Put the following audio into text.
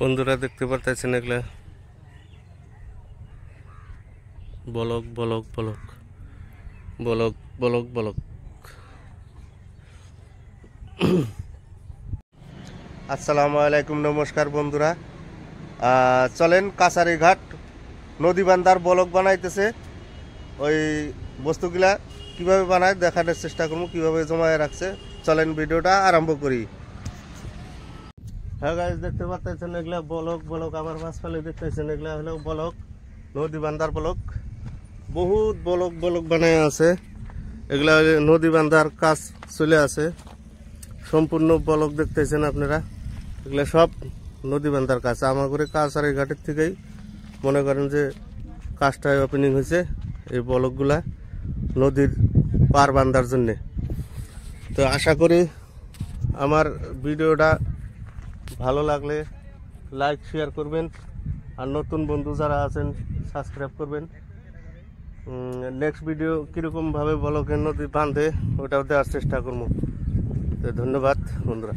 বন্ধুরা দেখতে পারতেছেন এগুলা বলক বলক বলক বলক বলক বলক। আসসালামু আলাইকুম, নমস্কার বন্ধুরা। চলেন কাছারি ঘাট নদী বান্ধার বলক বানাইতেছে। ওই বস্তুগুলা কিভাবে বানায় দেখানোর চেষ্টা করবো, কিভাবে জমায়ে রাখছে। চলেন ভিডিওটা আরম্ভ করি। হ্যাঁ গাইস, দেখতে পাচ্ছেন এগুলা বলক বলক। আমার মাঝখানে দেখতেছেন এগুলা হলো বলক, নদী বান্ধার বলক। বহুত বলক বলক বানায় আছে। এগুলা নদী বান্ধার কাজ চলে আছে। সম্পূর্ণ বলক দেখতেছেন আপনারা। এগুলা সব নদী বান্ধার কাজ। আমার করে কাছারি ঘাটের থেকেই মনে করেন যে কাজটা ওপেনিং হয়েছে। এই বলকগুলা নদীর পার বান্ধার জন্যে। তো আশা করি আমার ভিডিওটা ভালো লাগলে লাইক শেয়ার করবেন, আর নতুন বন্ধু যারা আছেন সাবস্ক্রাইব করবেন। নেক্সট ভিডিও কীরকমভাবে বলকের নদী বাঁধে ওটাও দেওয়ার চেষ্টা করবো। তো ধন্যবাদ বন্ধুরা।